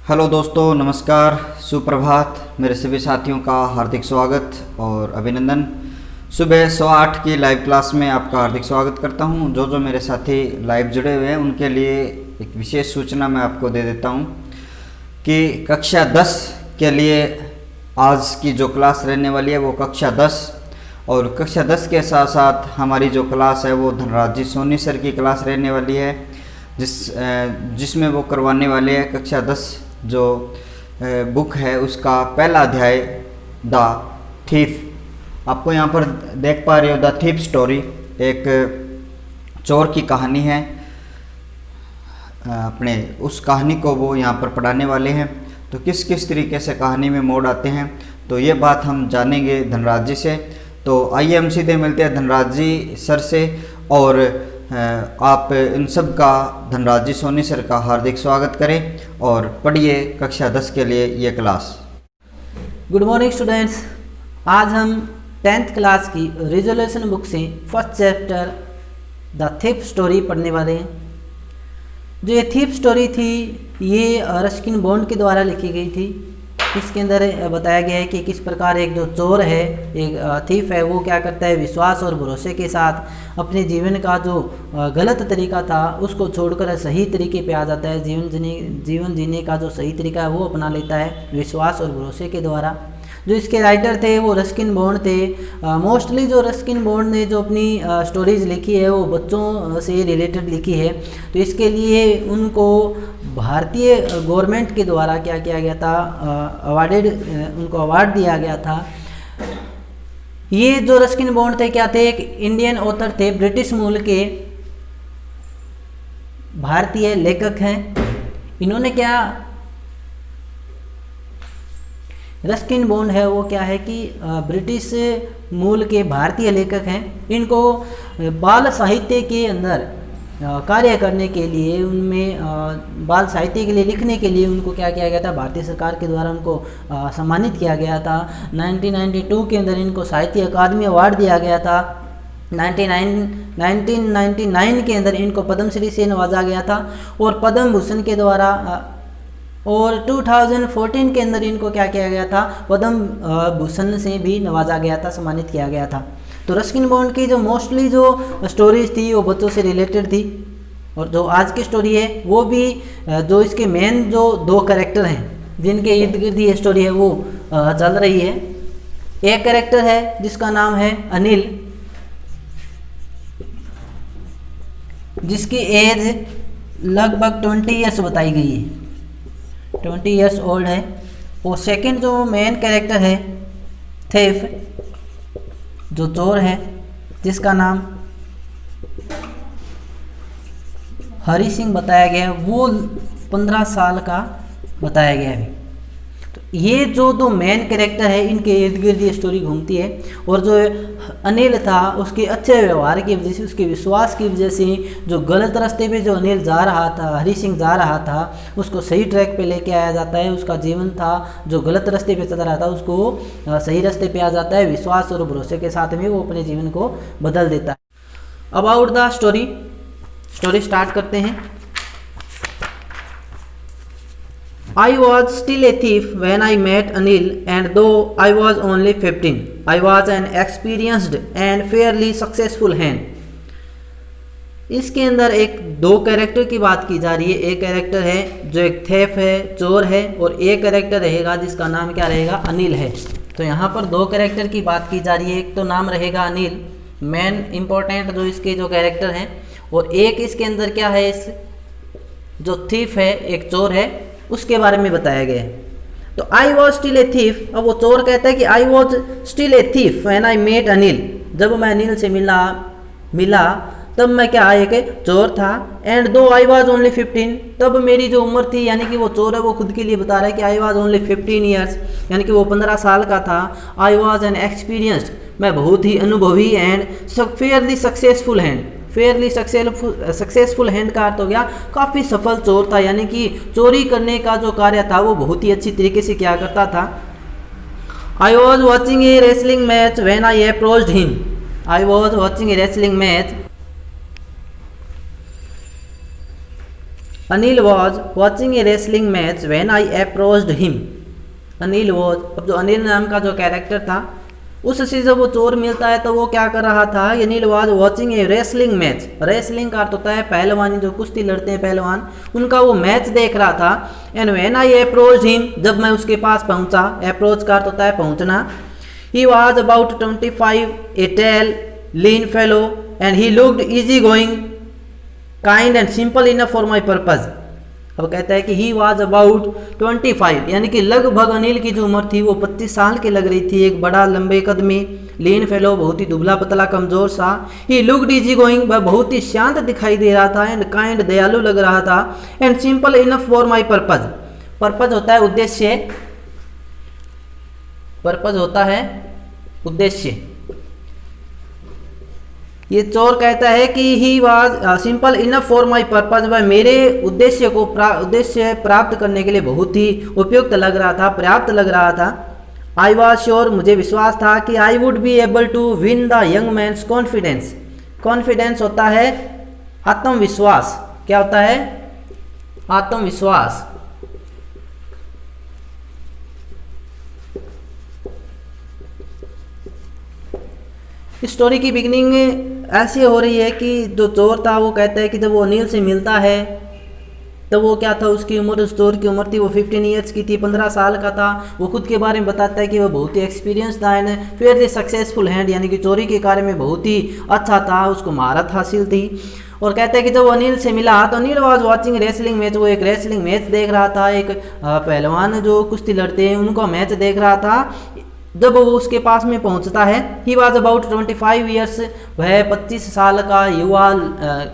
Hello दोस्तों, नमस्कार, सुप्रभात। मेरे सभी साथियों का हार्दिक स्वागत और अभिनंदन। सुबह 8:15 की लाइव क्लास में आपका हार्दिक स्वागत करता हूं। जो मेरे साथी लाइव जुड़े हुए हैं उनके लिए एक विशेष सूचना मैं आपको दे देता हूं कि कक्षा 10 के लिए आज की जो क्लास रहने वाली है वो कक्षा 10 और कक्षा 10 के साथ साथ हमारी जो क्लास है वो धनराज जी सोनी सर की क्लास रहने वाली है, जिसमें वो करवाने वाले हैं कक्षा 10 जो बुक है उसका पहला अध्याय द थीफ। आपको यहाँ पर देख पा रहे हो द थीफ स्टोरी, एक चोर की कहानी है। अपने उस कहानी को वो यहाँ पर पढ़ाने वाले हैं। तो किस किस तरीके से कहानी में मोड़ आते हैं तो ये बात हम जानेंगे धनराज जी से। तो आइए हम सीधे मिलते हैं धनराज जी सर से और आप इन सब का धनराज जी सोनी सर का हार्दिक स्वागत करें और पढ़िए कक्षा 10 के लिए ये क्लास। Good morning students. आज हम 10th क्लास की रिजोल्यूशन बुक से first chapter the thief story पढ़ने वाले हैं। जो ये थीफ स्टोरी थी ये रस्किन बॉन्ड के द्वारा लिखी गई थी। इसके अंदर बताया गया है कि किस प्रकार एक जो चोर है, एक थीफ है, वो क्या करता है, विश्वास और भरोसे के साथ अपने जीवन का जो गलत तरीका था उसको छोड़कर सही तरीके पे आ जाता है। जीवन जीने का जो सही तरीका है वो अपना लेता है विश्वास और भरोसे के द्वारा। जो इसके राइटर थे वो रस्किन बॉन्ड थे। मोस्टली जो रस्किन बॉन्ड ने जो अपनी स्टोरीज लिखी है वो बच्चों से रिलेटेड लिखी है। तो इसके लिए उनको भारतीय गवर्नमेंट के द्वारा क्या किया गया था, उनको अवार्ड दिया गया था। ये जो रस्किन बॉन्ड थे क्या थे, एक इंडियन ऑथर थे, ब्रिटिश मूल के भारतीय लेखक हैं। इन्होंने क्या, रस्किन बॉन्ड है वो क्या है कि ब्रिटिश मूल के भारतीय लेखक हैं। इनको बाल साहित्य के अंदर कार्य करने के लिए, उनमें बाल साहित्य के लिए लिखने के लिए उनको क्या किया गया था, भारतीय सरकार के द्वारा उनको सम्मानित किया गया था। 1992 के अंदर इनको साहित्य अकादमी अवार्ड दिया गया था। 1999 के अंदर इनको पद्मश्री से नवाजा गया था और पद्म भूषण के द्वारा, और 2014 के अंदर इनको क्या किया गया था, पद्म भूषण से भी नवाजा गया था, सम्मानित किया गया था। तो रस्किन बॉन्ड की जो मोस्टली जो स्टोरीज थी वो बच्चों से रिलेटेड थी और जो आज की स्टोरी है वो भी जो इसके मेन जो दो कैरेक्टर हैं जिनके इर्द गिर्द ये स्टोरी है वो चल रही है। एक कैरेक्टर है जिसका नाम है अनिल, जिसकी एज लगभग 20 ईयर्स बताई गई है, 20 ईयर्स ओल्ड है। और सेकंड जो मेन कैरेक्टर है थेफ, जो चोर है, जिसका नाम हरी सिंह बताया गया है, वो 15 साल का बताया गया है। तो ये जो दो मेन कैरेक्टर है इनके इर्द गिर्द ये स्टोरी घूमती है। और जो अनिल था उसके अच्छे व्यवहार की वजह से, उसके विश्वास की वजह से, जो गलत रास्ते पे जो अनिल जा रहा था, हरी सिंह जा रहा था, उसको सही ट्रैक पे लेके आया जाता है। उसका जीवन था जो गलत रास्ते पे चल रहा था उसको सही रास्ते पे आ जाता है। विश्वास और भरोसे के साथ में वो अपने जीवन को बदल देता है। अबाउट द स्टोरी स्टार्ट करते हैं। I was still a thief when I met Anil, and though I was only 15, I was an experienced and fairly successful hand. इसके अंदर एक दो कैरेक्टर की बात की जा रही है। एक कैरेक्टर है जो एक थेफ है, चोर है, और एक कैरेक्टर रहेगा जिसका नाम क्या रहेगा, अनिल है। तो यहाँ पर दो कैरेक्टर की बात की जा रही है। एक तो नाम रहेगा अनिल, मेन इम्पोर्टेंट जो इसके जो कैरेक्टर हैं, और एक इसके अंदर क्या है, इस जो थीफ है, एक चोर है, उसके बारे में बताया गया है। तो I was still a thief, अब वो चोर कहता है कि I was still a thief when I met Anil, जब मैं अनिल से मिला तब मैं क्या, एक चोर था। एंड दो आई वॉज ओनली 15, तब मेरी जो उम्र थी, यानी कि वो चोर है वो खुद के लिए बता रहा है कि आई वॉज ओनली 15 ईयर्स, यानी कि वो 15 साल का था। आई वॉज एन एक्सपीरियंस्ड, मैं बहुत ही अनुभवी, and Fairlie successful hand, Fairlie successful hand का अर्थ हो गया काफ़ी सफल चोर था, यानी कि चोरी करने का जो कार्य था वो बहुत ही अच्छी तरीके से क्या करता था। I was watching A wrestling match when I approached him, I was watching A wrestling match Anil was watching A wrestling match when I approached him. Anil was, अब जो अनिल नाम का जो कैरेक्टर था उससे जब वो चोर मिलता है तो वो क्या कर रहा था, Anil was watching A wrestling match. Wrestling का अर्थ होता है पहलवानी, जो कुश्ती लड़ते हैं पहलवान, उनका वो मैच देख रहा था। And when I approached him, जब मैं उसके पास पहुंचा, अप्रोच का अर्थ होता है पहुंचना। He was about 25, a tall lean fellow and he looked easy going kind and simple enough for my purpose. अब कहता है कि ही वॉज अबाउट 25, यानी कि लगभग अनिल की जो उम्र थी वो 25 साल की लग रही थी। एक बड़ा लंबे कदमी, लीन फेलो, बहुत ही दुबला पतला कमजोर सा। ही लुक्ड इजी गोइंग, वह बहुत ही शांत दिखाई दे रहा था। एंड काइंड, दयालु लग रहा था। And simple enough for my purpose, purpose होता है उद्देश्य, पर्पज होता है उद्देश्य। ये चोर कहता है कि he was simple enough for my purpose, वह मेरे उद्देश्य को उद्देश्य प्राप्त करने के लिए बहुत ही उपयुक्त लग रहा था, पर्याप्त लग रहा था। आई वॉज श्योर, मुझे विश्वास था कि I would be able to win the young man's confidence. Confidence होता है आत्मविश्वास। क्या होता है? आत्मविश्वास। स्टोरी की बिगिनिंग ऐसी हो रही है कि जो चोर था वो कहता है कि जब वो अनिल से मिलता है तो वो क्या था, उसकी उम्र, उस चोर की उम्र थी वो 15 ईयर्स की थी, 15 साल का था। वो खुद के बारे में बताता है कि वो बहुत ही एक्सपीरियंस था एंड फेयरली सक्सेसफुल हैंड, यानी कि चोरी के कार्य में बहुत ही अच्छा था, उसको महारत हासिल थी। और कहता है कि जब वो अनिल से मिला तो Anil was watching wrestling match, वो एक रेसलिंग मैच देख रहा था, एक पहलवान जो कुश्ती लड़ते हैं उनका मैच देख रहा था। जब वो उसके पास में पहुंचता है, ही वॉज अबाउट 25 ईयर्स, वह 25 साल का युवा,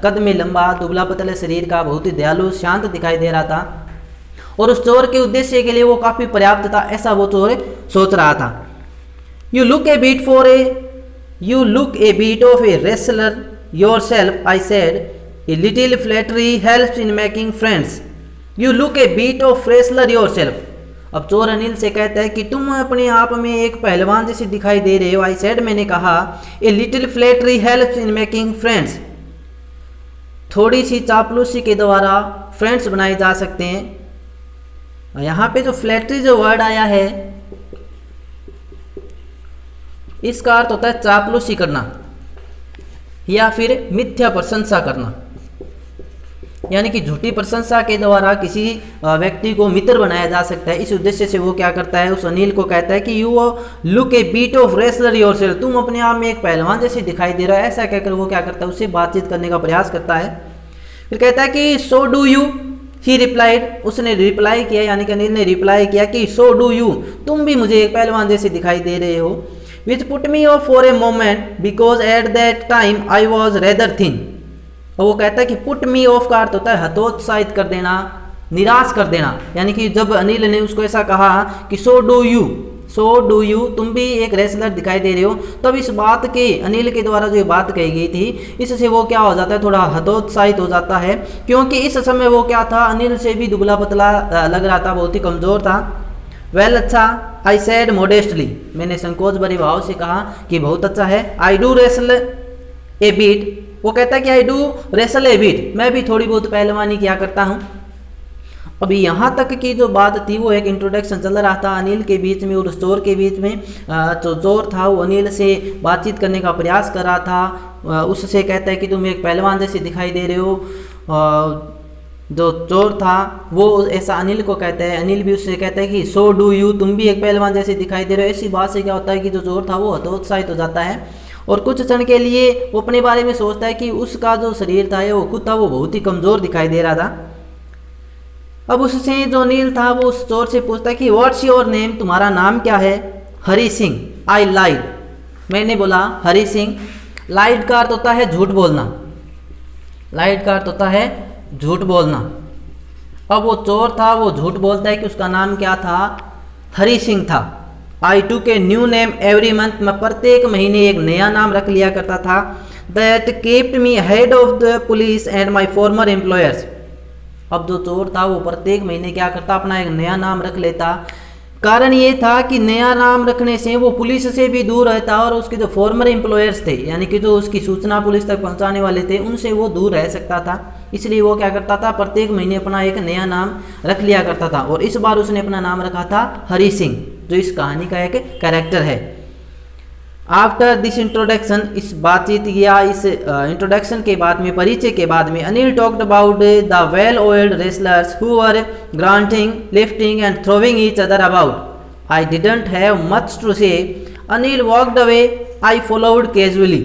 कद में लंबा, दुबला पतले शरीर का, बहुत ही दयालु, शांत दिखाई दे रहा था। और उस चोर के उद्देश्य के लिए वो काफ़ी पर्याप्त था, ऐसा वो चोर सोच रहा था। You look a bit of a wrestler yourself, I said, a little flattery helps in making friends. You look a bit of wrestler yourself. अब चोर अनिल से कहता है कि तुम अपने आप में एक पहलवान जैसे दिखाई दे रहे हो। आई सेड, मैंने कहा, ए little flattery helps in making friends, थोड़ी सी चापलूसी के द्वारा फ्रेंड्स बनाए जा सकते हैं। यहाँ पे जो फ्लैटरी जो वर्ड आया है इसका अर्थ होता है चापलूसी करना या फिर मिथ्या प्रशंसा करना, यानी कि झूठी प्रशंसा के द्वारा किसी व्यक्ति को मित्र बनाया जा सकता है। इस उद्देश्य से वो क्या करता है, उस अनिल को कहता है कि you look a bit of wrestler yourself, तुम अपने आप में एक पहलवान जैसे दिखाई दे रहा है। ऐसा कहकर वो क्या करता है, उससे बातचीत करने का प्रयास करता है। फिर कहता है कि so do you, he replied, उसने रिप्लाई किया, यानी कि अनिल ने रिप्लाई किया कि सो डू यू, तुम भी मुझे एक पहलवान जैसे दिखाई दे रहे हो। Which put me of for a moment because at that time I was rather thin. और वो कहता है कि पुट मी ऑफ का अर्थ होता है हतोत्साहित कर देना, निराश कर देना, यानी कि जब अनिल ने उसको ऐसा कहा कि सो डू यू, तुम भी एक रेसलर दिखाई दे रहे हो, तब इस बात के, अनिल के द्वारा जो बात कही गई थी, इससे वो क्या हो जाता है, थोड़ा हतोत्साहित हो जाता है, क्योंकि इस समय वो क्या था, अनिल से भी दुबला पतला लग रहा था, बहुत ही कमज़ोर था। वेल, अच्छा, आई सेड मोडेस्टली, मैंने संकोच भरे भाव से कहा कि बहुत अच्छा है। I do wrestle a bit, वो कहता है कि I do wrestle a bit, मैं भी थोड़ी बहुत पहलवानी किया करता हूँ। अभी यहाँ तक की जो बात थी वो एक इंट्रोडक्शन चल रहा था अनिल के बीच में और उस चोर के बीच में। जो चोर था वो अनिल से बातचीत करने का प्रयास कर रहा था, उससे कहता है कि तुम एक पहलवान जैसे दिखाई दे रहे हो। जो चोर था वो ऐसा अनिल को कहता है, अनिल भी उससे कहता है कि सो डू यू, तुम भी एक पहलवान जैसे दिखाई दे रहे हो। ऐसी बात से क्या होता है कि जो चोर था वो हतोत्साहित हो जाता है और कुछ क्षण के लिए वो अपने बारे में सोचता है कि उसका जो शरीर था या वो खुद था वो बहुत ही कमज़ोर दिखाई दे रहा था। अब उससे जो अनिल था वो उस चोर से पूछता है कि व्हाट्स योर नेम, तुम्हारा नाम क्या है। हरी सिंह। आई लाइड, मैंने बोला हरी सिंह। लाइड का अर्थ होता है झूठ बोलना, लाइड का अर्थ होता है झूठ बोलना। अब वो चोर था वो झूठ बोलता है कि उसका नाम क्या था, हरी सिंह था। आई टूक a new name every month, मैं प्रत्येक महीने एक नया नाम रख लिया करता था। That keeped me head of the police and my farmer employers. अब जो चोर था वो प्रत्येक महीने क्या करता, अपना एक नया नाम रख लेता कारण ये था कि नया नाम रखने से वो पुलिस से भी दूर रहता और उसके जो फॉर्मर एम्प्लॉयर्स थे, यानी कि जो उसकी सूचना पुलिस तक पहुंचाने वाले थे, उनसे वो दूर रह सकता था। इसलिए वो क्या करता था, प्रत्येक महीने अपना एक नया नाम रख लिया करता था। और इस बार उसने अपना नाम रखा था हरी सिंह, जो इस कहानी का एक कैरेक्टर है। आफ्टर दिस इंट्रोडक्शन, इस बातचीत या इस इंट्रोडक्शन के बाद में, परिचय के बाद में, Anil talked about the well old wrestlers who were grunting, lifting and throwing each other about. I didn't have much to say. Anil walked away, I followed casually.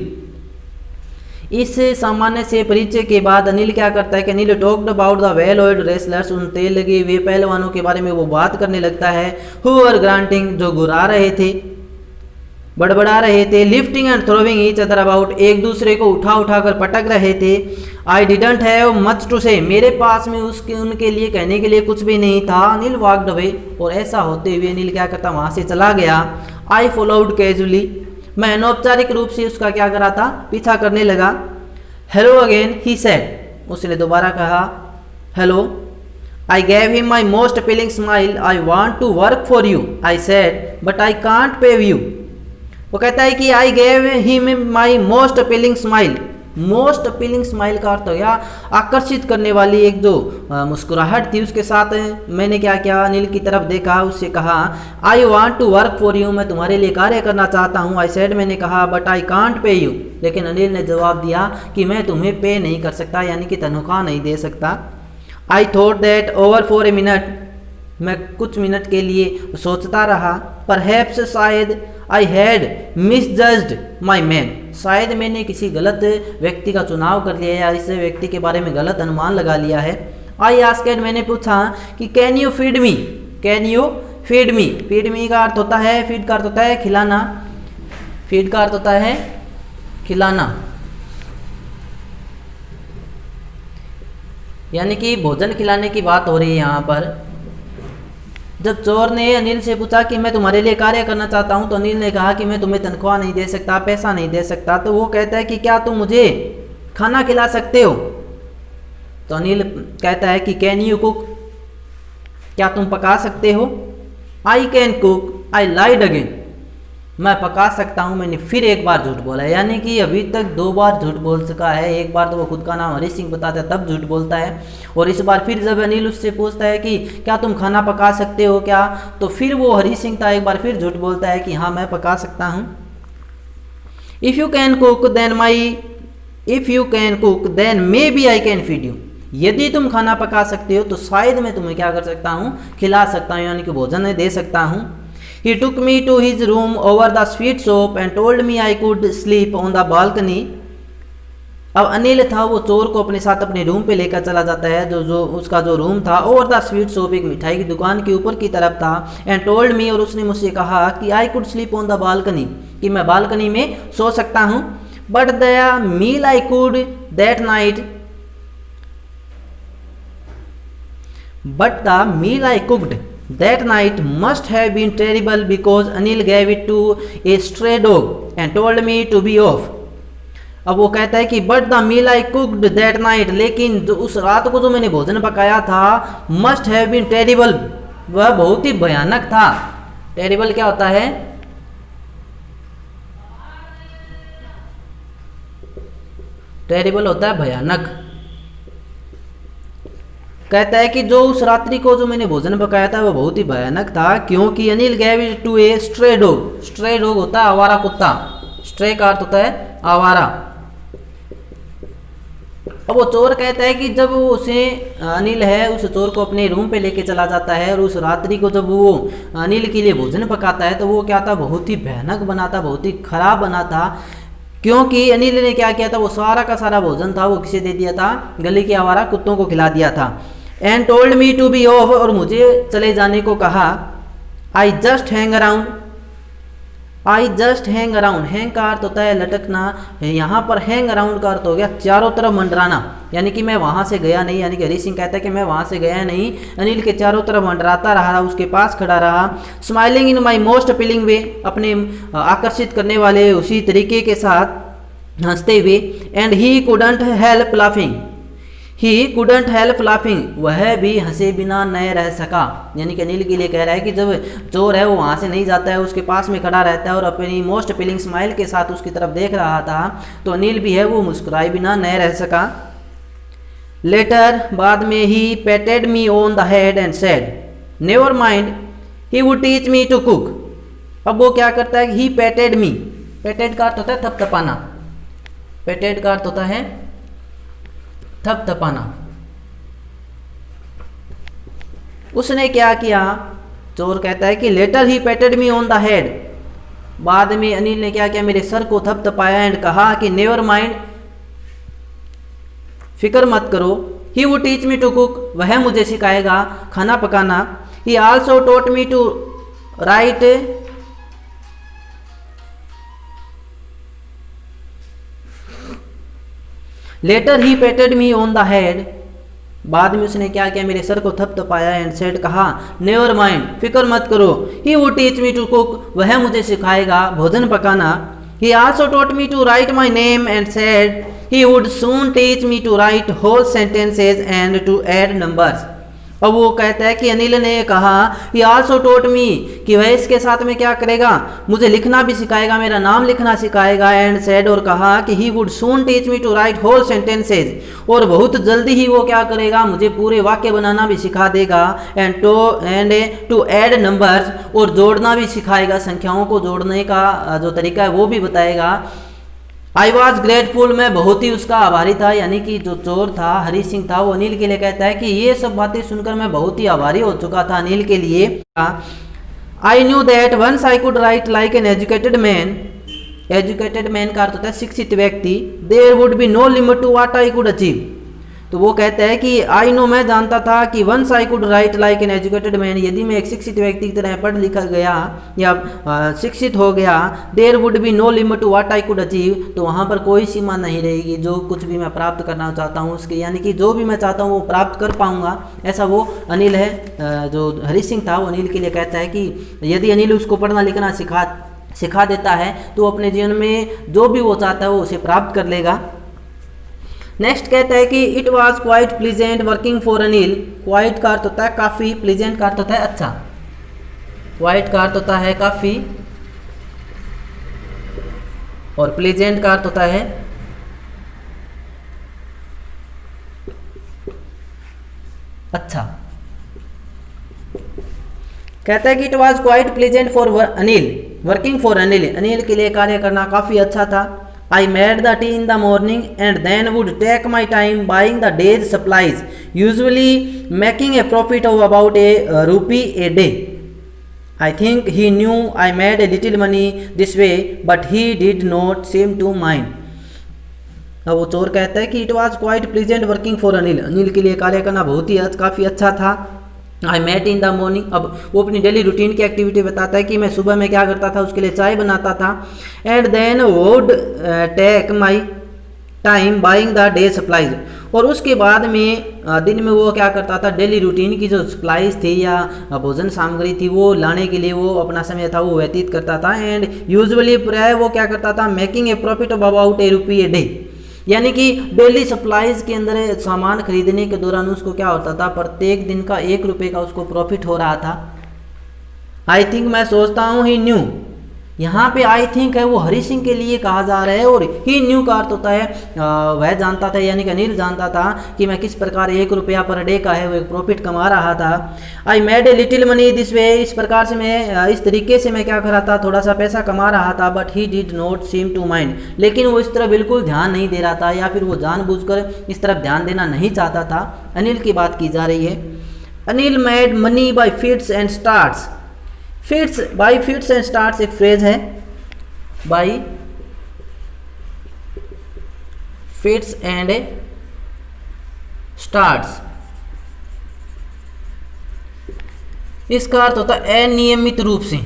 इस सामान्य से परिचय के बाद अनिल क्या करता है कि Anil talked about the well old wrestlers, उन तेल लगे हुए पहलवानों के बारे में वो बात करने लगता है। हु वर ग्रांटिंग, जो गुरा रहे थे, बड़बड़ा रहे थे। Lifting and throwing each other about, एक दूसरे को उठा उठा कर पटक रहे थे। I didn't have much to say, मेरे पास में उसके उनके लिए कहने के लिए कुछ भी नहीं था। अनिल वॉकड अवे, और ऐसा होते हुए अनिल क्या करता, वहां से चला गया। आई फॉलोड कैजुअली, मैं अनौपचारिक रूप से उसका क्या करा था, पीछा करने लगा। हेलो अगेन ही सेड, उसने दोबारा कहा hello. I gave him my most appealing smile. I want to work for you, I said, but I can't pay you. वो कहता है कि I gave him my most appealing smile. Most appealing smile का अर्थ हो गया आकर्षित करने वाली एक जो मुस्कुराहट थी, उसके साथ मैंने क्या किया, अनिल की तरफ देखा, उससे कहा I want to work for you, मैं तुम्हारे लिए कार्य करना चाहता हूँ। आई सेड, मैंने कहा, but I can't pay you, लेकिन अनिल ने जवाब दिया कि मैं तुम्हें पे नहीं कर सकता, यानी कि तनख्वाह नहीं दे सकता। I thought that over for a minute, मैं कुछ मिनट के लिए सोचता रहा। परहैप्स, शायद, आई हैड मिसजज्ड माई मैन, शायद मैंने किसी गलत व्यक्ति का चुनाव कर लिया या इस व्यक्ति के बारे में गलत अनुमान लगा लिया है। आई आस्क्ड, मैंने पूछा कि can you feed me, can you feed me. Feed me का अर्थ होता है, फीड का अर्थ होता है खिलाना, फीड का अर्थ होता है खिलाना, यानी कि भोजन खिलाने की बात हो रही है यहाँ पर। जब चोर ने अनिल से पूछा कि मैं तुम्हारे लिए कार्य करना चाहता हूं, तो अनिल ने कहा कि मैं तुम्हें तनख्वाह नहीं दे सकता, पैसा नहीं दे सकता। तो वो कहता है कि क्या तुम मुझे खाना खिला सकते हो। तो अनिल कहता है कि कैन यू कुक, क्या तुम पका सकते हो। I can cook, I lied again, मैं पका सकता हूं, मैंने फिर एक बार झूठ बोला, यानी कि अभी तक 2 बार झूठ बोल चुका है। एक बार तो वो खुद का नाम हरी सिंह बताता है तब झूठ बोलता है, और इस बार फिर जब अनिल उससे पूछता है कि क्या तुम खाना पका सकते हो क्या, तो फिर वो हरी सिंह था एक बार फिर झूठ बोलता है कि हाँ मैं पका सकता हूँ। If you can cook then maybe I can feed you, यदि तुम खाना पका सकते हो तो शायद मैं तुम्हें क्या कर सकता हूँ, खिला सकता हूँ, यानी कि भोजन दे सकता हूँ। He took me to his room over the sweet soap and told me I could sleep on the balcony. अब अनिल था वो चोर को अपने साथ अपने रूम पे लेकर चला जाता है, जो उसका जो रूम था ओवर द स्वीट शॉप, एक मिठाई की दुकान के ऊपर की तरफ था। एंड टोल्ड मी, और उसने मुझसे कहा कि I could sleep on the balcony, कि मैं बालकनी में सो सकता हूँ। But the meal I could that night, but the meal I cooked that night must have been terrible because Anil gave it to a stray dog and told me to be off. अब वो कहता है कि but the meal I cooked that night, लेकिन जो उस रात को जो मैंने भोजन पकाया था must have been terrible, वह बहुत ही भयानक था। terrible क्या होता है, terrible होता है भयानक। कहता है कि जो उस रात्रि को जो मैंने भोजन पकाया था वो बहुत ही भयानक था, क्योंकि Anil gave it to a stray dog. Stray dog होता है आवारा कुत्ता, स्ट्रे का अर्थ होता है आवारा। अब वो चोर कहता है कि जब वो उसे अनिल है उस चोर को अपने रूम पे लेके चला जाता है, और उस रात्रि को जब वो अनिल के लिए भोजन पकाता है तो वो क्या था, बहुत ही भयानक बना था, बहुत ही खराब बना था, क्योंकि अनिल ने क्या किया था, वो सारा का सारा भोजन था वो किसे दे दिया था, गली के आवारा कुत्तों को खिला दिया था। And told me to be off, और मुझे चले जाने को कहा। I just hang around, I just hang around, hang का अर्थ होता है लटकना, यहाँ पर हैंग अराउंड का अर्थ हो गया चारों तरफ मंडराना, यानी कि मैं वहाँ से गया नहीं, यानी कि हरी सिंह कहता है कि मैं वहाँ से गया नहीं, अनिल के चारों तरफ मंडराता रहा, उसके पास खड़ा रहा। Smiling in my most appealing way, अपने आकर्षित करने वाले उसी तरीके के साथ हंसते हुए। And he couldn't help laughing, he couldn't help laughing, वह भी हंसे बिना न रह सका। यानी कि अनिल के लिए कह रहा है कि जब चोर है वो वहाँ से नहीं जाता है, उसके पास में खड़ा रहता है और अपनी मोस्ट फीलिंग स्माइल के साथ उसकी तरफ देख रहा था, तो अनिल भी है वो मुस्कुराए बिना न रह सका। लेटर, बाद में, he patted me on the head and said never mind he would teach me to cook. अब वो क्या करता है, ही पेटेड मी, पेटेड का अर्थ होता है थपथपाना, पेटेड का अर्थ होता है थपथपाना। उसने क्या किया, चोर कहता है कि later he patted me on the head, बाद में अनिल ने क्या किया, मेरे सर को थपथपाया एंड कहा कि नेवर माइंड, फिक्र मत करो, he would teach me to cook, वह मुझे सिखाएगा खाना पकाना। He also taught me to write, later he patted me on the head, बाद में उसने क्या किया, मेरे सर को थपथपाया एंड सेड, कहा नेवर माइंड, फिक्र मत करो, he would teach me to cook, वह मुझे सिखाएगा भोजन पकाना। He also taught me to write my name and said he would soon teach me to write whole sentences and to add numbers. अब वो कहता है कि अनिल ने कहा ही आल्सो टोट मी, कि वह इसके साथ में क्या करेगा, मुझे लिखना भी सिखाएगा, मेरा नाम लिखना सिखाएगा, एंड सेड, और कहा कि he would soon teach me to write whole sentences, और बहुत जल्दी ही वो क्या करेगा, मुझे पूरे वाक्य बनाना भी सिखा देगा, एंड टू ऐड नंबर्स, और जोड़ना भी सिखाएगा, संख्याओं को जोड़ने का जो तरीका है वो भी बताएगा। आई वॉज ग्रेटफुल, मैं बहुत ही उसका आभारी था, यानी कि जो चोर था हरी सिंह था, वो अनिल के लिए कहता है कि ये सब बातें सुनकर मैं बहुत ही आभारी हो चुका था अनिल के लिए। I knew that once I could write like an educated man, educated man का अर्थ होता है शिक्षित व्यक्ति, there would be no limit to what I could achieve. तो वो कहता है कि आई नो, मैं जानता था कि once I could write like an educated man, यदि मैं एक शिक्षित व्यक्ति की तरह पढ़ लिखा गया या शिक्षित हो गया, there would be no limit to what I could achieve, तो वहाँ पर कोई सीमा नहीं रहेगी जो कुछ भी मैं प्राप्त करना चाहता हूँ उसके, यानी कि जो भी मैं चाहता हूँ वो प्राप्त कर पाऊँगा। ऐसा वो अनिल है, जो हरी सिंह था वो अनिल के लिए कहता है कि यदि अनिल उसको पढ़ना लिखना सिखा देता है तो अपने जीवन में जो भी वो चाहता है वो उसे प्राप्त कर लेगा। नेक्स्ट कहता है कि it was quite pleasant working for Anil, quite का अर्थ होता है काफ़ी, प्लीजेंट का अर्थ होता है अच्छा, क्वाइट का अर्थ होता है काफ़ी और प्लीजेंट का अर्थ होता है अच्छा। कहता है कि it was quite pleasant for Anil working for Anil, Anil के लिए कार्य करना काफ़ी अच्छा था। I made the tea in the morning and then would take my time buying the day's supplies, usually making a profit of about a rupee a day. I think he knew I made a little money this way, but he did not seem to mind. अब वो चोर कहता है कि it was quite pleasant working for Anil, Anil के लिए कार्य करना बहुत ही काफ़ी अच्छा था। I met in the morning, अब वो अपनी डेली रूटीन की एक्टिविटी बताता है कि मैं सुबह में क्या करता था, उसके लिए चाय बनाता था। And then would take my time buying the day supplies, और उसके बाद में दिन में वो क्या करता था, डेली रूटीन की जो सप्लाइज थी या भोजन सामग्री थी वो लाने के लिए वो अपना समय था वो व्यतीत करता था। एंड यूजुअली प्राय वो क्या करता था, making a profit of about A rupee a day, यानी कि डेली सप्लाईज के अंदर सामान खरीदने के दौरान उसको क्या होता था, प्रत्येक दिन का 1 रुपये का उसको प्रॉफिट हो रहा था। आई थिंक, मैं सोचता हूँ, ही न्यू, यहाँ पे आई थिंक है वो हरी सिंह के लिए कहा जा रहा है, और ही न्यू का अर्थ होता है वह जानता था, यानी कि अनिल जानता था कि मैं किस प्रकार 1 रुपया पर डे का है वो एक प्रॉफिट कमा रहा था। I made a little money this way, इस प्रकार से मैं इस तरीके से मैं क्या कर रहा था, थोड़ा सा पैसा कमा रहा था। But he did not seem to mind, लेकिन वो इस तरह बिल्कुल ध्यान नहीं दे रहा था, या फिर वो जानबूझकर इस तरफ ध्यान देना नहीं चाहता था। अनिल की बात की जा रही है। Anil made money by fits and starts, fits by fits and starts एक फ्रेज है, बाई फिट्स एंड स्टार्ट्स, इसका अर्थ होता है अनियमित रूप से।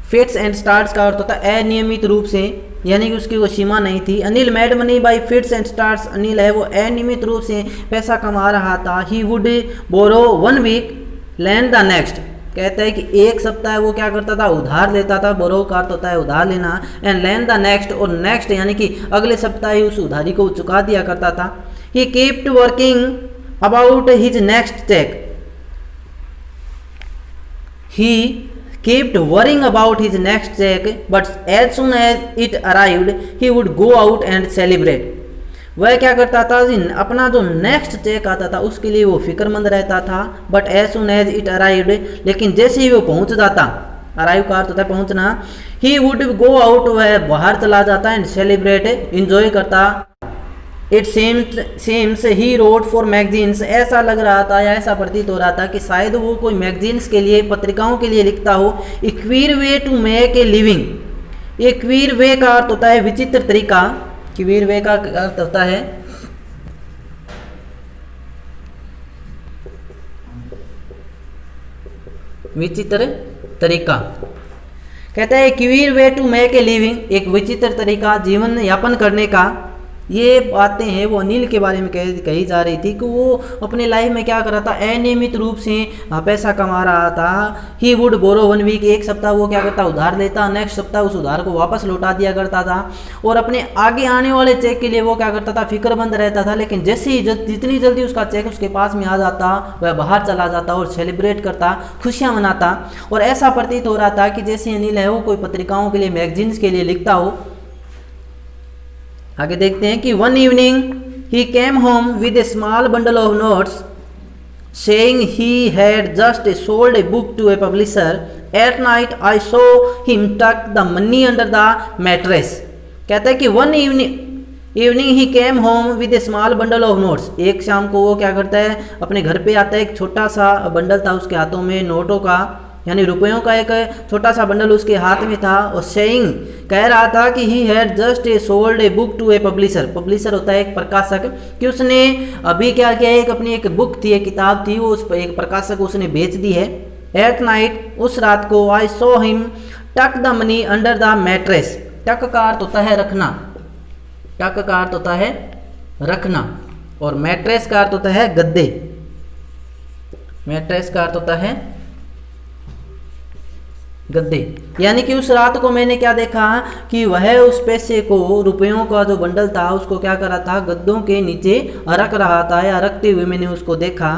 फिट्स एंड स्टार्ट्स का अर्थ होता है अनियमित रूप से, यानी कि उसकी वो सीमा नहीं थी। Anil made money by fits and starts, Anil है वो अनियमित रूप से पैसा कमा रहा था। He would borrow 1 week lend the next, कहता है कि एक सप्ताह वो क्या करता था, उधार लेता था, बोरो का अर्थ होता है उधार लेना, एंड लेन द नेक्स्ट, और नेक्स्ट यानी कि अगले सप्ताह ही उस उधारी को चुका दिया करता था। He kept working about his next cheque, he kept worrying about his next check, but as soon as it arrived he would go out and celebrate। वह क्या करता था, अपना जो नेक्स्ट चेक आता था उसके लिए वो फिक्रमंद रहता था, but as soon as it arrived, लेकिन जैसे ही वो पहुंच जाता, अराइव का अर्थ होता है पहुंचना, ही वुड गो आउट, वह बाहर चला जाता एंड सेलिब्रेट, इंजॉय करता। It seems he wrote for magazines, ऐसा लग रहा था या ऐसा प्रतीत हो रहा था कि शायद वो कोई मैगजीन्स के लिए, पत्रिकाओं के लिए लिखता हो। A queer way to make a living, a queer way का अर्थ होता है विचित्र तरीका, क्वीर वे का अर्थ होता है विचित्र तरीका। कहता है queer way to make a living, एक विचित्र तरीका जीवन यापन करने का। ये बातें हैं वो अनिल के बारे में कही जा रही थी कि वो अपने लाइफ में क्या कर रहा था, अनियमित रूप से पैसा कमा रहा था। ही वुड बोरो 1 वीक, एक सप्ताह वो क्या करता, उधार लेता, नेक्स्ट सप्ताह उस उधार को वापस लौटा दिया करता था, और अपने आगे आने वाले चेक के लिए वो क्या करता था, फिक्रमंद रहता था। लेकिन जैसे ही जितनी जल्दी उसका चेक उसके पास में आ जाता, वह बाहर चला जाता और सेलिब्रेट करता, खुशियाँ मनाता। और ऐसा प्रतीत हो रहा था कि जैसे अनिल है वो कोई पत्रिकाओं के लिए, मैगजीन्स के लिए लिखता हो। आगे देखते हैं कि one evening he came home with a small bundle of notes saying he had just sold a book to a publisher. At night I saw him tuck the money under the mattress. कहता है कि one evening he came home with a small bundle of notes, एक शाम को वो क्या करता है, अपने घर पे आता है, एक छोटा सा बंडल था उसके हाथों में, नोटों का यानी रुपयों का एक छोटा सा बंडल उसके हाथ में था, और सेइंग कह रहा था कि he had just a sold a book to a publisher, publisher होता है एक प्रकाशक, कि उसने अभी क्या किया, एक अपनी एक बुक थी, एक किताब थी, वो उस एक प्रकाशक उसने बेच दी है। एट नाइट, उस रात को, आई saw him tuck the money under the mattress, टक का अर्थ होता है रखना, टक का अर्थ होता है रखना, और मैट्रेस का अर्थ होता है गद्दे, मैट्रेस का अर्थ होता है गद्दे। यानी कि उस रात को मैंने क्या देखा कि वह उस पैसे को, रुपयों का जो बंडल था उसको क्या कर रहा था, गद्दों के नीचे रख रहा था, या रखते हुए मैंने उसको देखा।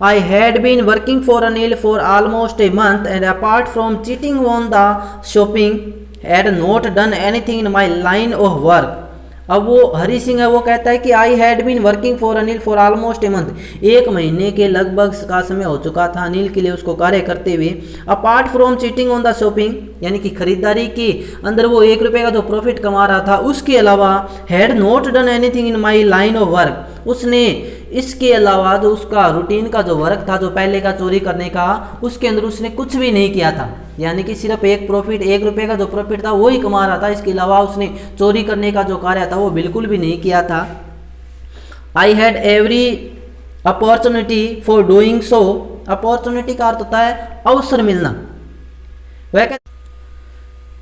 I had been working for Anil for almost a month and apart from cheating on the shopping had not done anything in my line of work. अब वो हरी सिंह है वो कहता है कि I had been working for Anil for almost a month, 1 महीने के लगभग का समय हो चुका था अनिल के लिए उसको कार्य करते हुए। Apart from cheating on the shopping, यानी कि खरीदारी के अंदर वो 1 रुपये का जो प्रॉफिट कमा रहा था, उसके अलावा had not done anything in my line of work, उसने इसके अलावा जो उसका रूटीन का जो वर्क था, जो पहले का चोरी करने का, उसके अंदर उसने कुछ भी नहीं किया था। यानी कि सिर्फ 1 रुपये का जो प्रॉफिट था वो ही कमा रहा था, इसके अलावा उसने चोरी करने का जो कार्य था वो बिल्कुल भी नहीं किया था। I had every opportunity for doing so, opportunity का अर्थ होता है अवसर मिलना। वह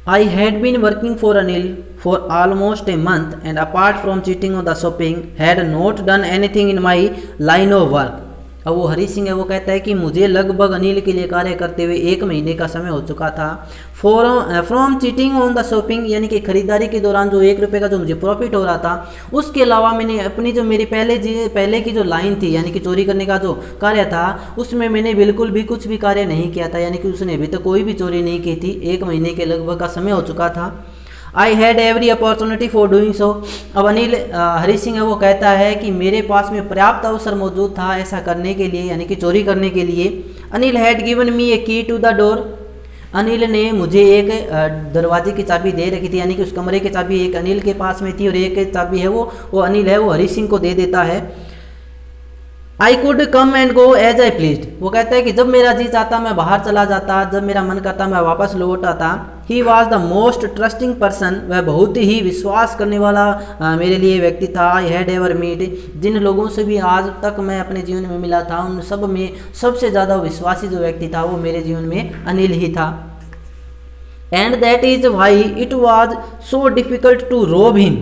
I had been working for Anil for almost a month and apart from cheating on the shopping had not done anything in my line of work। अब वो हरी सिंह है वो कहता है कि मुझे लगभग अनिल के लिए कार्य करते हुए 1 महीने का समय हो चुका था। From cheating on the shopping, यानी कि खरीदारी के दौरान जो 1 रुपये का जो मुझे प्रॉफिट हो रहा था, उसके अलावा मैंने अपनी जो मेरी पहले की जो लाइन थी, यानी कि चोरी करने का जो कार्य था, उसमें मैंने बिल्कुल भी कुछ भी कार्य नहीं किया था। यानी कि उसने अभी तक कोई भी चोरी नहीं की थी, 1 महीने के लगभग का समय हो चुका था। I had every opportunity for doing so. अब अनिल हरी सिंह वो कहता है कि मेरे पास में पर्याप्त अवसर मौजूद था ऐसा करने के लिए, यानी कि चोरी करने के लिए। अनिल हैड गिवन मी ए की टू द डोर, अनिल ने मुझे एक दरवाजे की चाबी दे रखी थी, यानी कि उस कमरे की चाबी एक अनिल के पास में थी और एक चाबी है वो अनिल है वो हरी सिंह को दे देता है। I could come and go as I pleased, वो कहता है कि जब मेरा जी चाहता मैं बाहर चला जाता, जब मेरा मन करता मैं वापस लौट आता। He was the most trusting person, वह बहुत ही विश्वास करने वाला मेरे लिए व्यक्ति था। आई हैड एवर मीट, जिन लोगों से भी आज तक मैं अपने जीवन में मिला था उन सब में सबसे ज़्यादा विश्वासी जो व्यक्ति था वो मेरे जीवन में अनिल ही था। And that is why it was so difficult to rob him,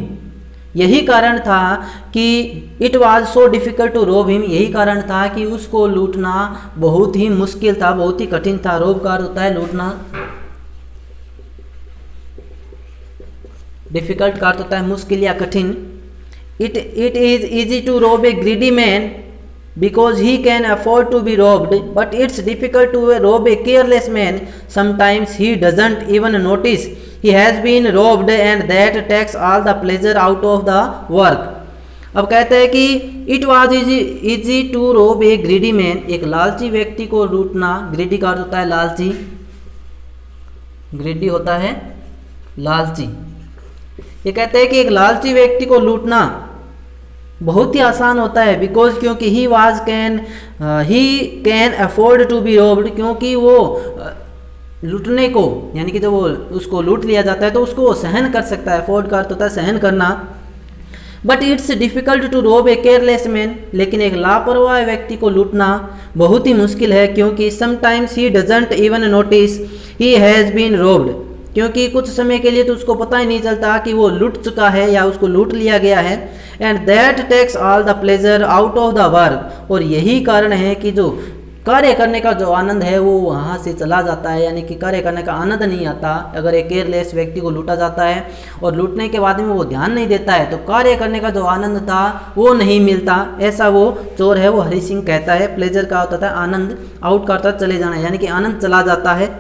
यही कारण था कि it was so difficult to rob him, यही कारण था कि उसको लूटना बहुत ही मुश्किल था, बहुत ही कठिन था। रोब का अर्थ होता है लूटना, डिफ़िकल्ट का अर्थ होता है मुश्किल या कठिन। It is easy to rob a greedy man because he can afford to be robbed, but it's difficult to rob a careless man. Sometimes he doesn't even notice he has been robbed and that takes all the pleasure out of the work. अब कहते हैं कि it was easy to rob a greedy man, एक लालची व्यक्ति को लूटना, greedy का अर्थ होता है लालची, ग्रीडी होता है लालची। ये कहते हैं कि एक लालची व्यक्ति को लूटना बहुत ही आसान होता है, बिकॉज क्योंकि he can afford to be robbed, क्योंकि वो लूटने को यानी कि जब वो उसको लूट लिया जाता है तो उसको वो सहन कर सकता है, अफोर्ड का अर्थ होता है सहन करना। But it's difficult to rob a careless man, लेकिन एक लापरवाह व्यक्ति को लूटना बहुत ही मुश्किल है, क्योंकि sometimes he doesn't even notice he has been robbed, क्योंकि कुछ समय के लिए तो उसको पता ही नहीं चलता कि वो लूट चुका है या उसको लूट लिया गया है। And that takes all the pleasure out of the work, और यही कारण है कि जो कार्य करने का जो आनंद है वो वहाँ से चला जाता है, यानी कि कार्य करने का आनंद नहीं आता। अगर एक केयरलेस व्यक्ति को लूटा जाता है और लूटने के बाद में वो ध्यान नहीं देता है तो कार्य करने का जो आनंद था वो नहीं मिलता, ऐसा वो चोर है वो हरि सिंह कहता है। प्लेजर का होता था आनंद, आउट का होता है चले जाना, यानी कि आनंद चला जाता है।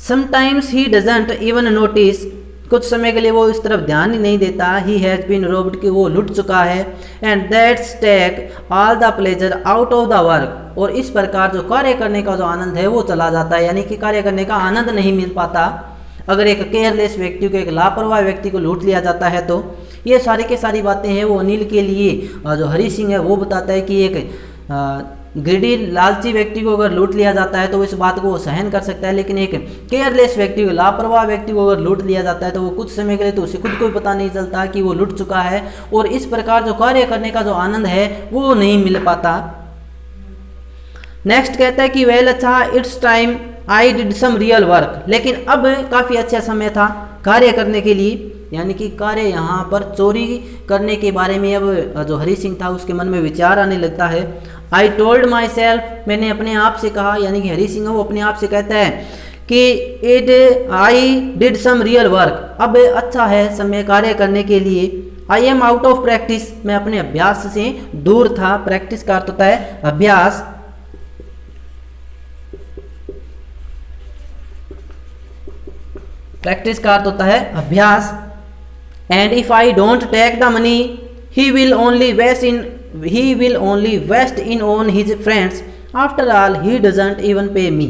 Sometimes he doesn't even notice, कुछ समय के लिए वो इस तरफ ध्यान ही नहीं देता, ही हैज़ बीन रोब्ड, कि वो लुट चुका है। And that's take all the pleasure out of the work, और इस प्रकार जो कार्य करने का जो आनंद है वो चला जाता है, यानी कि कार्य करने का आनंद नहीं मिल पाता अगर एक केयरलेस व्यक्ति को, एक लापरवाह व्यक्ति को लूट लिया जाता है। तो ये सारी की सारी बातें हैं वो अनिल के लिए जो हरि सिंह है वो बताता है कि एक ग्रीडी लालची व्यक्ति को अगर लूट लिया जाता है तो इस बात को वो सहन कर सकता है, लेकिन एक केयरलेस व्यक्ति को, लापरवाह व्यक्ति को अगर लूट लिया जाता है तो वो कुछ समय के लिए तो उसे खुद को भी पता नहीं चलता कि वो लूट चुका है, और इस प्रकार जो कार्य करने का जो आनंद है वो नहीं मिल पाता। नेक्स्ट कहता है कि वेल अच्छा, it's time I did some real work, लेकिन अब काफ़ी अच्छा समय था कार्य करने के लिए, यानी कि कार्य यहाँ पर चोरी करने के बारे में अब जो हरि सिंह था उसके मन में विचार आने लगता है। आई टोल्ड माई सेल्फ, मैंने अपने आप से कहा, यानी कि हरि सिंह वो अपने आप से कहता है कि it I did some real work, अब अच्छा है समय कार्य करने के लिए। I am out of practice, मैं अपने अभ्यास से दूर था, प्रैक्टिस का अर्थ होता है अभ्यास। प्रैक्टिस का अर्थ होता है अभ्यास। And if I don't take the money he will only waste in on his friends, after all he doesn't even pay me.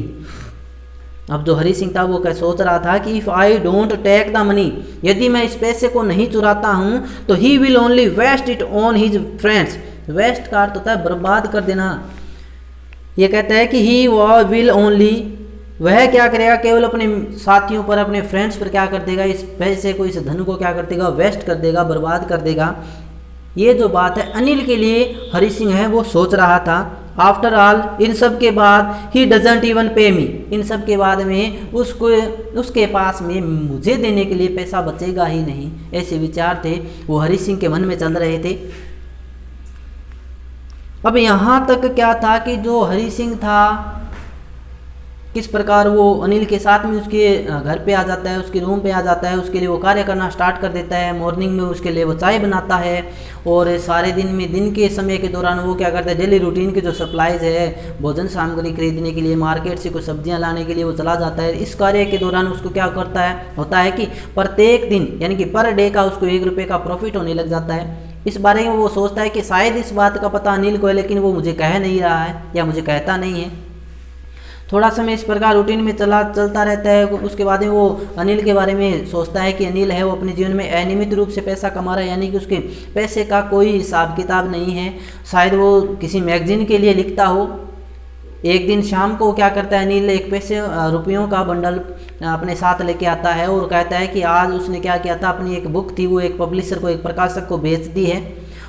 अब जो हरि सिंह था वो क्या सोच रहा था कि if I don't take the money, यदि मैं इस पैसे को नहीं चुराता हूँ तो he will only waste it on his friends, waste का अर्थ होता है बर्बाद कर देना। ये कहता है कि ही विल ओनली, वह क्या करेगा, केवल अपने साथियों पर, अपने फ्रेंड्स पर क्या कर देगा, इस पैसे को, इस धन को क्या कर देगा, वेस्ट कर देगा, बर्बाद कर देगा। ये जो बात है अनिल के लिए हरि सिंह है वो सोच रहा था। आफ्टर ऑल, इन सब के बाद, ही डजंट इवन पे मी, इन सब के बाद में उसके पास में मुझे देने के लिए पैसा बचेगा ही नहीं, ऐसे विचार थे वो हरि सिंह के मन में चल रहे थे। अब यहाँ तक क्या था कि जो हरि सिंह था किस प्रकार वो अनिल के साथ में उसके घर पे आ जाता है, उसके रूम पे आ जाता है, उसके लिए वो कार्य करना स्टार्ट कर देता है। मॉर्निंग में उसके लिए वो चाय बनाता है और सारे दिन में, दिन के समय के दौरान वो क्या करता है, डेली रूटीन के जो सप्लाईज है, भोजन सामग्री खरीदने के लिए, मार्केट से कुछ सब्जियां लाने के लिए वो चला जाता है। इस कार्य के दौरान उसको क्या करता है, होता है कि प्रत्येक दिन यानी कि पर डे का उसको 1 रुपये का प्रॉफिट होने लग जाता है। इस बारे में वो सोचता है कि शायद इस बात का पता अनिल को है, लेकिन वो मुझे कह नहीं रहा है या मुझे कहता नहीं है। थोड़ा समय इस प्रकार रूटीन में चलता रहता है। उसके बाद में वो अनिल के बारे में सोचता है कि अनिल है वो अपने जीवन में अनियमित रूप से पैसा कमा रहा है, यानी कि उसके पैसे का कोई हिसाब किताब नहीं है। शायद वो किसी मैगजीन के लिए लिखता हो। एक दिन शाम को क्या करता है अनिल, एक रुपयों का बंडल अपने साथ लेके आता है और कहता है कि आज उसने क्या किया था, अपनी एक बुक थी वो एक पब्लिशर को, एक प्रकाशक को बेच दी है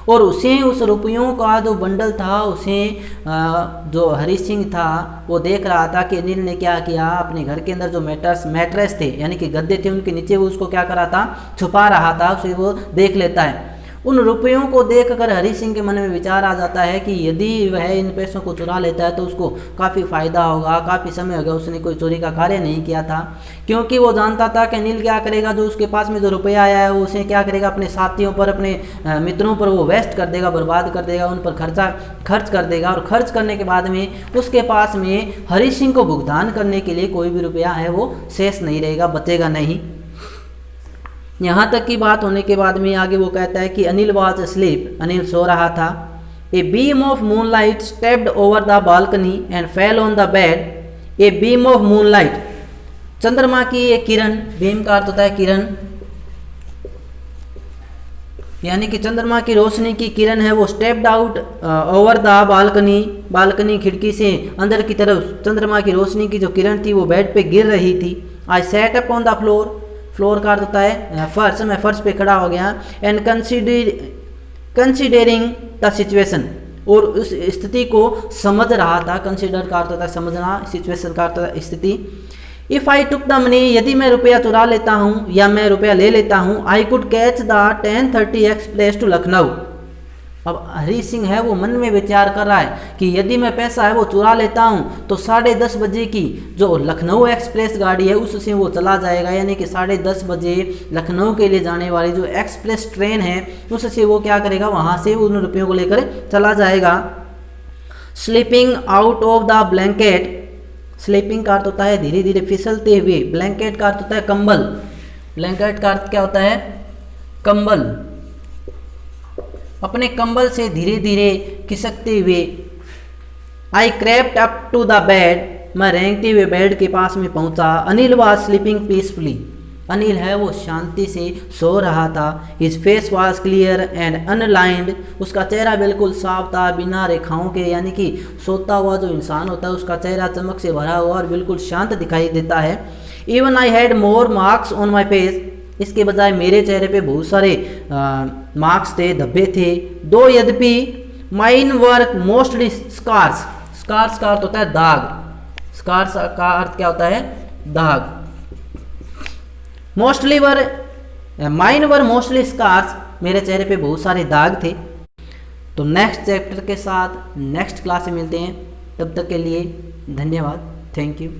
और उसे उस रुपयों का जो बंडल था उसे जो हरी सिंह था वो देख रहा था कि अनिल ने क्या किया, अपने घर के अंदर जो मैट्रेस थे यानी कि गद्दे थे उनके नीचे वो उसको क्या कर रहा था, छुपा रहा था, उसे वो देख लेता है। उन रुपयों को देखकर हरी सिंह के मन में विचार आ जाता है कि यदि वह इन पैसों को चुरा लेता है तो उसको काफ़ी फायदा होगा, काफ़ी समय हो गया उसने कोई चोरी का कार्य नहीं किया था, क्योंकि वो जानता था कि अनिल क्या करेगा, जो उसके पास में जो रुपया आया है वो उसे क्या करेगा, अपने साथियों पर, अपने मित्रों पर वो वेस्ट कर देगा, बर्बाद कर देगा, उन पर खर्च कर देगा, और खर्च करने के बाद में उसके पास में हरी सिंह को भुगतान करने के लिए कोई भी रुपया है वो शेष नहीं रहेगा, बचेगा नहीं। यहाँ तक की बात होने के बाद में आगे वो कहता है कि अनिल वाज asleep, अनिल सो रहा था। A beam of moonlight stepped over the balcony and fell on the bed. A beam of moonlight, चंद्रमा की एक किरण, बीम का अर्थ होता है किरण, यानी कि चंद्रमा की रोशनी की किरण है वो stepped out over the balcony, balcony खिड़की से अंदर की तरफ चंद्रमा की रोशनी की जो किरण थी वो बेड पे गिर रही थी। I sat up on the floor, floor का अर्थ होता है फर्श, मैं फर्श पे खड़ा हो गया। एंड कंसिडरिंग द सिचुएशन, और उस स्थिति को समझ रहा था। कंसिडर का अर्थ होता है समझना, सिचुएशन का अर्थ होता है स्थिति। If I took the money, यदि मैं रुपया चुरा लेता हूँ या मैं रुपया ले लेता हूँ, I could catch the 10:30 express to Lucknow. अब हरी सिंह है वो मन में विचार कर रहा है कि यदि मैं पैसा है वो चुरा लेता हूँ तो 10:30 बजे की जो लखनऊ एक्सप्रेस गाड़ी है उससे वो चला जाएगा, यानी कि 10:30 बजे लखनऊ के लिए जाने वाली जो एक्सप्रेस ट्रेन है उससे वो क्या करेगा, वहाँ से उन रुपयों को लेकर चला जाएगा। Sleeping out of the blanket, sleeping का अर्थ होता है धीरे धीरे फिसलते हुए, ब्लैंकेट का अर्थ होता है कंबल, ब्लैंकेट का अर्थ क्या होता है, कंबल, अपने कंबल से धीरे धीरे खिसकते हुए। I crept up to the bed, मैं रेंगते हुए बेड के पास में पहुंचा। Anil was sleeping peacefully, Anil है वो शांति से सो रहा था। His face was clear and unlined, उसका चेहरा बिल्कुल साफ था, बिना रेखाओं के, यानी कि सोता हुआ जो इंसान होता है उसका चेहरा चमक से भरा हुआ और बिल्कुल शांत दिखाई देता है। Even I had more marks on my face, इसके बजाय मेरे चेहरे पे बहुत सारे मार्क्स थे, धब्बे थे। दो यद्यपि mine were mostly scars, scars का अर्थ होता है दाग, स्कार्स का अर्थ क्या होता है, दाग। Mostly were, mine were mostly scars, मेरे चेहरे पे बहुत सारे दाग थे। तो नेक्स्ट चैप्टर के साथ नेक्स्ट क्लास में मिलते हैं, तब तक के लिए धन्यवाद, थैंक यू।